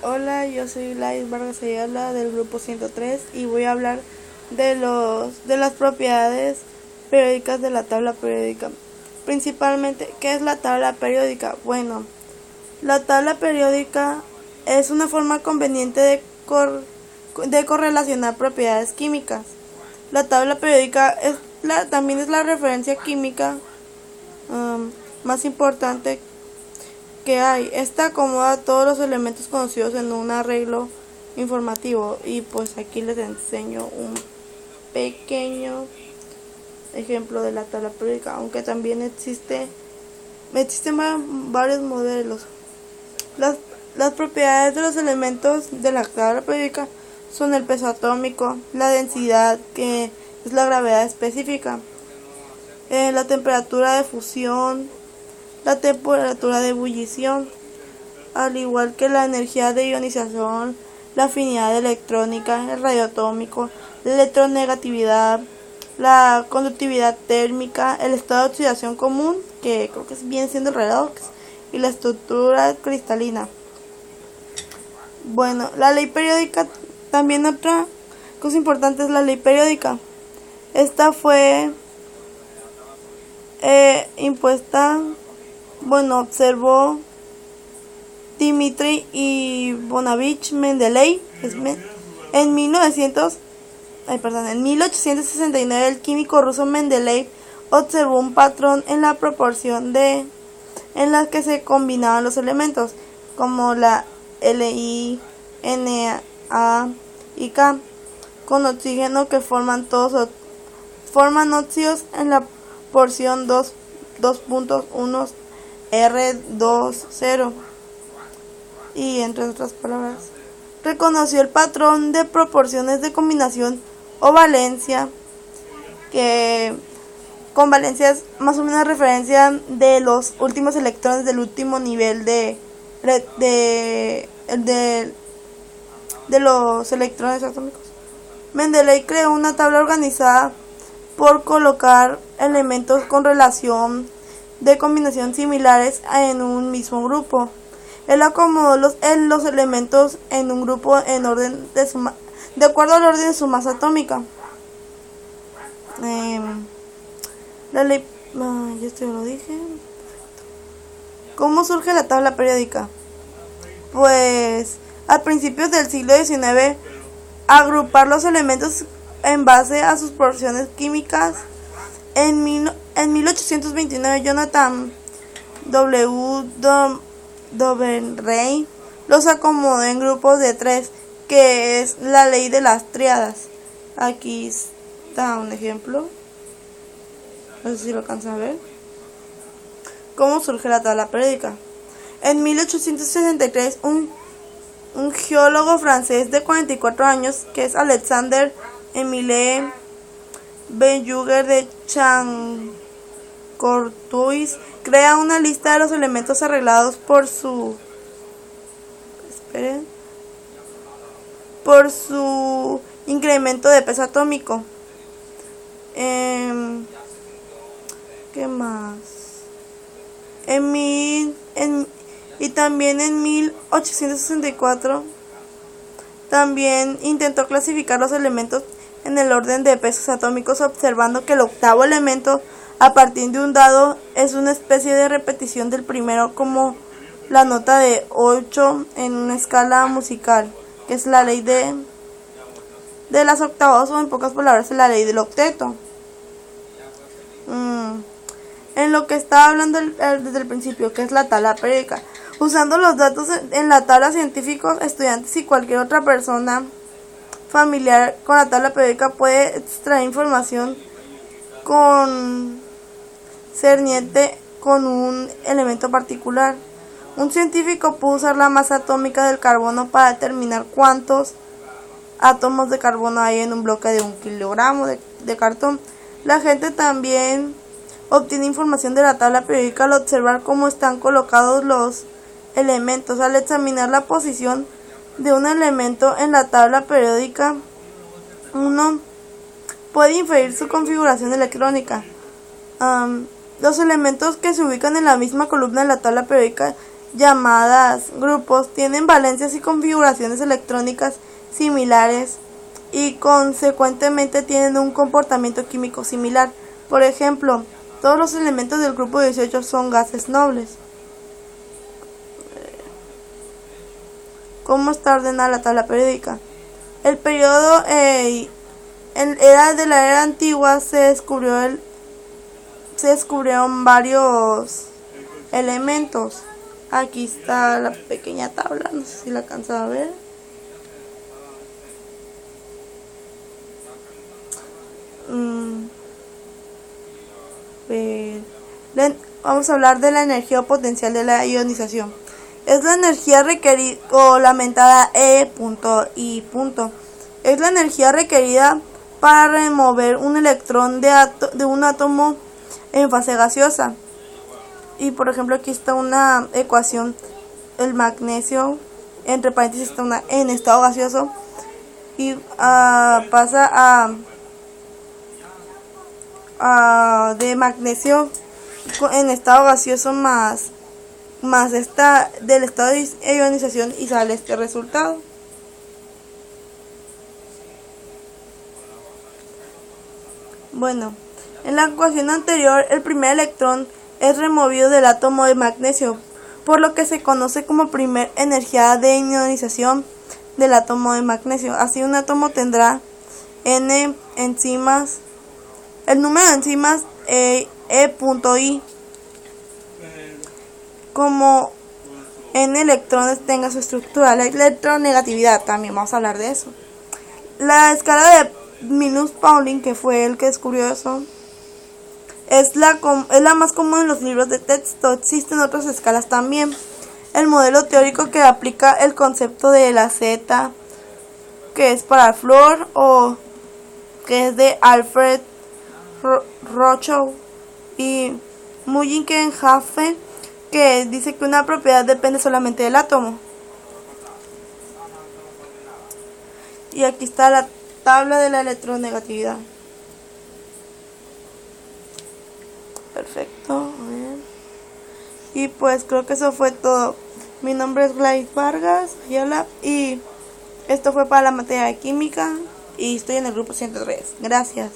Hola, yo soy Lais Vargas Ayala del grupo 103 y voy a hablar de las propiedades periódicas de la tabla periódica. Principalmente, ¿qué es la tabla periódica? Bueno, la tabla periódica es una forma conveniente de correlacionar propiedades químicas. La tabla periódica también es la referencia química más importante que hay. Esta acomoda todos los elementos conocidos en un arreglo informativo, y pues aquí les enseño un pequeño ejemplo de la tabla periódica, aunque también existen varios modelos. Las propiedades de los elementos de la tabla periódica son el peso atómico, la densidad, que es la gravedad específica, la temperatura de fusión, la temperatura de ebullición, al igual que la energía de ionización, la afinidad electrónica, el radio atómico, la electronegatividad, la conductividad térmica, el estado de oxidación común, que creo que viene siendo el redox, y la estructura cristalina. Bueno, la ley periódica, también otra cosa importante es la ley periódica. Esta fue impuesta, observó Dmitri Ivanovich Mendeleev en 1869. El químico ruso Mendeleev observó un patrón en la proporción en la que se combinaban los elementos, como la Li, Na y K, con oxígeno, que forman óxidos en la porción 2.1 R20, y entre otras palabras. Reconoció el patrón de proporciones de combinación o valencia, que con valencia es más o menos referencia de los últimos electrones del último nivel de los electrones atómicos. Mendeleev creó una tabla organizada por colocar elementos con relación de combinación similares en un mismo grupo. Él acomodó los elementos en un grupo en orden de acuerdo al orden de su masa atómica. La ley, esto ya lo dije. ¿Cómo surge la tabla periódica? Pues a principios del siglo XIX, agrupar los elementos en base a sus porciones químicas. En 1829, Jonathan W. Dovenray los acomodó en grupos de 3, que es la ley de las tríadas. Aquí está un ejemplo. No sé si lo alcanzan a ver. ¿Cómo surge la tabla periódica? En 1863, un geólogo francés de 44 años, que es Alexandre Émile Benjuger de Chancourtois, crea una lista de los elementos arreglados por su incremento de peso atómico. ¿Qué más? Y también en 1864 también intentó clasificar los elementos en el orden de pesos atómicos, observando que el octavo elemento a partir de un dado es una especie de repetición del primero, como la nota de 8 en una escala musical, que es la ley de las octavas, o en pocas palabras la ley del octeto. En lo que estaba hablando desde el principio, que es la tabla periódica. Usando los datos en la tabla, científicos, estudiantes y cualquier otra persona familiar con la tabla periódica puede extraer información concerniente con un elemento particular. Un científico puede usar la masa atómica del carbono para determinar cuántos átomos de carbono hay en un bloque de 1 kilogramo de cartón. La gente también obtiene información de la tabla periódica al observar cómo están colocados los elementos. Al examinar la posición de un elemento en la tabla periódica, uno puede inferir su configuración electrónica. Los elementos que se ubican en la misma columna de la tabla periódica llamadas grupos, tienen valencias y configuraciones electrónicas similares y consecuentemente tienen un comportamiento químico similar. Por ejemplo, todos los elementos del grupo 18 son gases nobles. ¿Cómo está ordenada la tabla periódica? El periodo de la era antigua se descubrieron varios elementos. Aquí está la pequeña tabla, no sé si la alcanzan a ver. Vamos a hablar de la energía o potencial de la ionización. Es la energía requerida, o lamentada E.I. Es la energía requerida para remover un electrón de un átomo en fase gaseosa. Y por ejemplo aquí está una ecuación, el magnesio, entre paréntesis está en estado gaseoso, y pasa de magnesio en estado gaseoso más esta del estado de ionización y sale este resultado. Bueno, en la ecuación anterior el primer electrón es removido del átomo de magnesio, por lo que se conoce como primer energía de ionización del átomo de magnesio. Así un átomo tendrá n enzimas, el número de enzimas E.I, como n electrones tenga su estructura. La electronegatividad, también vamos a hablar de eso. La escala de Linus-Pauling, que fue el que descubrió eso, es la más común en los libros de texto. Existen otras escalas también. El modelo teórico que aplica el concepto de la Z, que es para flor, o que es de Alfred Rochow y Mulliken-Jaffe, que dice que una propiedad depende solamente del átomo. Y aquí está la tabla de la electronegatividad. Perfecto, a ver. Y pues creo que eso fue todo. Mi nombre es Gladys Vargas Ayala y esto fue para la materia de química y estoy en el grupo 103. Gracias.